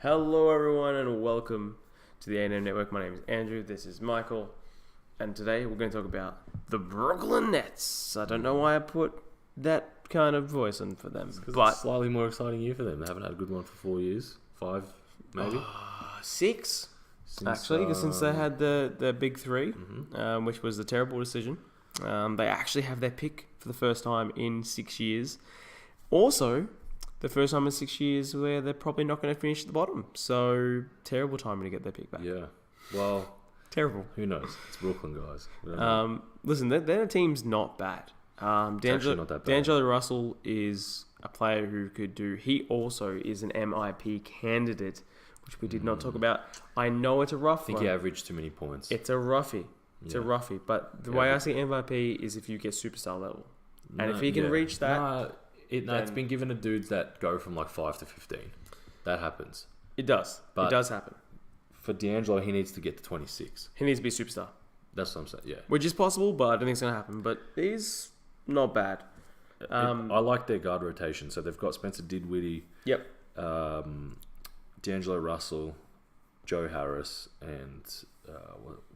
Hello everyone and welcome to the A&M Network. My name is Andrew, this is Michael, and today we're going to talk about the Brooklyn Nets. I don't know why I put that kind of voice on for them, but it's a slightly more exciting year for them. They haven't had a good one for 4 years, 5 maybe. 6 actually, since they had the big three, which was the terrible decision. They actually have their pick for the first time in 6 years. Also, the first time in 6 years where they're probably not going to finish at the bottom. So, terrible timing to get their pick back. Yeah. Well, terrible. Who knows? It's Brooklyn, guys. Listen, their team's not bad. Actually not that bad. D'Angelo Russell is a player who could do... He also is an MIP candidate, which we did not talk about. I know it's a rough I think he averaged too many points. It's a roughie. It's a roughie. But the way I see MIP is if you get superstar level. And if he can reach that... it's been given to dudes that go from like 5 to 15. That happens. It does. It does happen. For D'Angelo, he needs to get to 26. He needs to be a superstar. That's what I'm saying, yeah. Which is possible, but I don't think it's going to happen. But he's not bad. I like their guard rotation. So they've got Spencer Dinwiddie, D'Angelo Russell, Joe Harris, and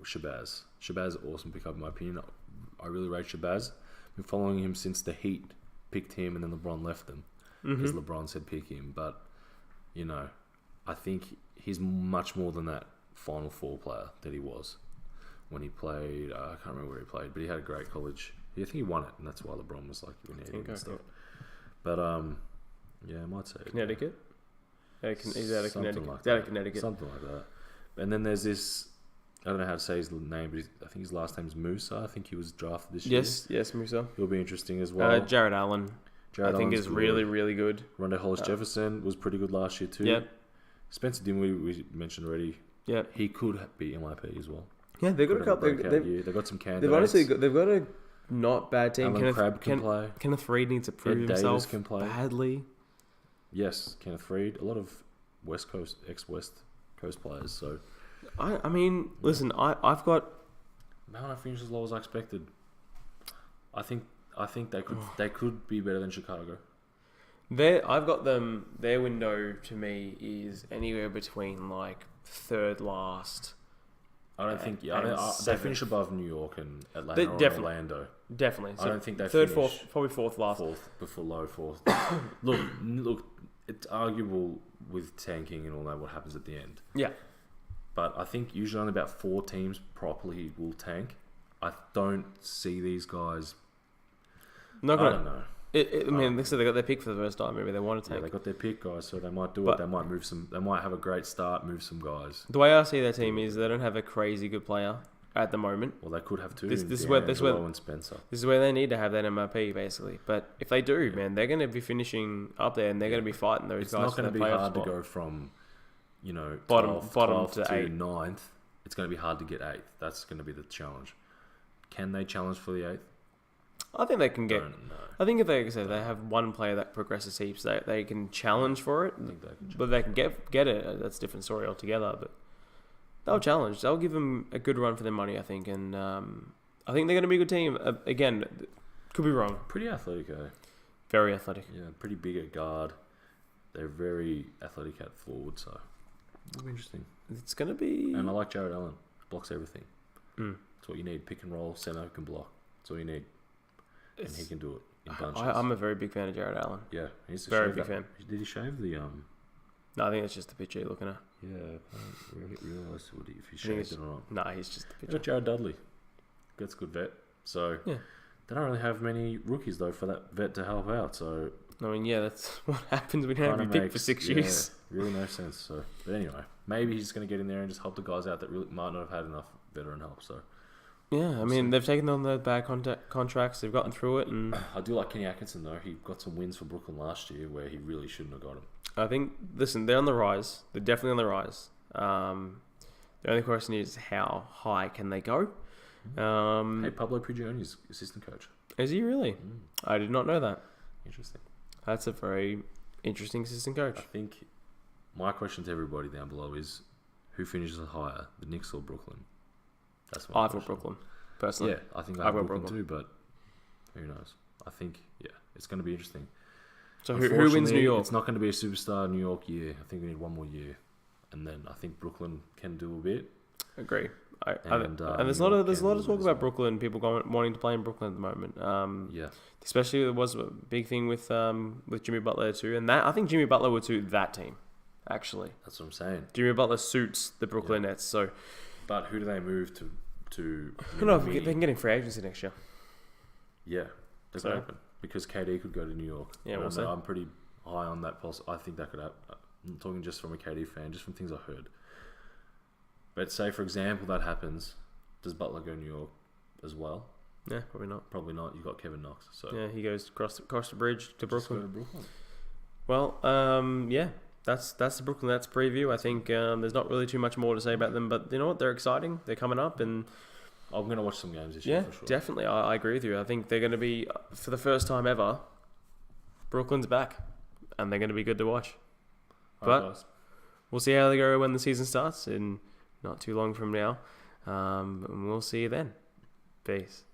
Shabazz. Shabazz, awesome pickup in my opinion. I really rate Shabazz. I've been following him since the Heat picked him and then LeBron left them because LeBron said pick him. But, you know, I think he's much more than that Final Four player that he was when he played. I can't remember where he played, but he had a great college. I think he won it, and that's why LeBron was like, we need him and stuff. But, yeah, I might say Connecticut? He's out of Connecticut. Something like that. And then there's this... I don't know how to say his name, but I think his last name is Musa. I think he was drafted this year. Yes, Musa. He'll be interesting as well. Jared Allen, I think, is really, really good. Rondé Hollis-Jefferson was pretty good last year too. Yep. Spencer Dinwiddie, we mentioned already. Yeah. He could be MIP as well. Yeah, they've got a couple. They've got some candidates. They've got a not bad team. Alan Crabb can play. Kenneth Faried needs to prove himself can play. badly. Yes, Kenneth Faried. A lot of ex-West Coast players, so... I mean, listen, I've got... Man, I finished as low as I expected. I think they could be better than Chicago. I've got them... Their window, to me, is anywhere between, like, third last... I don't think... they finish above New York and Atlanta or Orlando. Definitely. So I don't think they third, finish... fourth, probably fourth last. Fourth. Look, it's arguable with tanking and all that what happens at the end. Yeah. But I think usually only about 4 teams properly will tank. I don't see these guys... I don't know. I mean, they said they got their pick for the first time. Maybe they want to tank. Yeah, they got their pick, guys, so they might do it. They might move some... They might have a great start, move some guys. The way I see their team is they don't have a crazy good player at the moment. Well, they could have 2. This is where and Spencer. This is where they need to have that MIP, basically. But if they do, man, they're going to be finishing up there and they're going to be fighting those guys. It's not going to be hard to go from... You know, bottom 12 to 8. 9th. It's going to be hard to get 8th. That's going to be the challenge. Can they challenge for the 8th? I think they can get... I think if they have one player that progresses heaps, they can challenge for it. But they can get it. That's a different story altogether. But they'll challenge. They'll give them a good run for their money, I think. And I think they're going to be a good team. Again, could be wrong. Pretty athletic, eh? Very athletic. Yeah, pretty big at guard. They're very athletic at forward, so... It'll be interesting. It's going to be... And I like Jared Allen. Blocks everything. Mm. That's what you need. Pick and roll, center can block. That's all you need. And he can do it in bunches. I'm a very big fan of Jared Allen. Yeah. He's a very big fan. Did he shave the... No, I think it's just the picture you're looking at. Yeah. I don't realise if he shaved it or not. No, he's just the picture. Got Jared Dudley. That's a good vet. So... Yeah. They don't really have many rookies, though, for that vet to help out, so... I mean, yeah, that's what happens when you have your pick for 6 years. Really no sense. So, but anyway, maybe he's going to get in there and just help the guys out that really might not have had enough veteran help. So, yeah, I mean, they've taken on the bad contracts. They've gotten through it, and I do like Kenny Atkinson though. He got some wins for Brooklyn last year where he really shouldn't have got them. I think. Listen, they're on the rise. They're definitely on the rise. The only question is how high can they go? Hey, Pablo Prigioni's assistant coach. Is he really? I did not know that. Interesting. That's a very interesting assistant coach. I think my question to everybody down below is who finishes higher, the Knicks or Brooklyn? That's my I've got Brooklyn, personally. Yeah, I think I've got Brooklyn too, but who knows? I think, yeah, it's going to be interesting. So who wins New York? It's not going to be a superstar New York year. I think we need one more year. and then I think Brooklyn can do a bit. Agree. And there's a lot of talk about Brooklyn. People wanting to play in Brooklyn at the moment. Especially there was a big thing with Jimmy Butler too, and that I think Jimmy Butler would suit that team. Actually, that's what I'm saying. Jimmy Butler suits the Brooklyn Nets. So, but who do they move to? I don't know if they can get in free agency next year. Yeah, that could happen because KD could go to New York. Yeah, we'll see. I'm pretty high on that. I think that could happen. I'm talking just from a KD fan, just from things I've heard. But say, for example, that happens, does Butler go to New York as well? Yeah, probably not. Probably not. You've got Kevin Knox. So yeah, he goes across the bridge to Brooklyn. Go to Brooklyn. Well, that's the Brooklyn Nets preview. I think there's not really too much more to say about them, but you know what? They're exciting. They're coming up, and I'm going to watch some games this year for sure. Definitely. I agree with you. I think they're going to be, for the first time ever, Brooklyn's back, and they're going to be good to watch. But we'll see how they go when the season starts in not too long from now. And we'll see you then. Peace.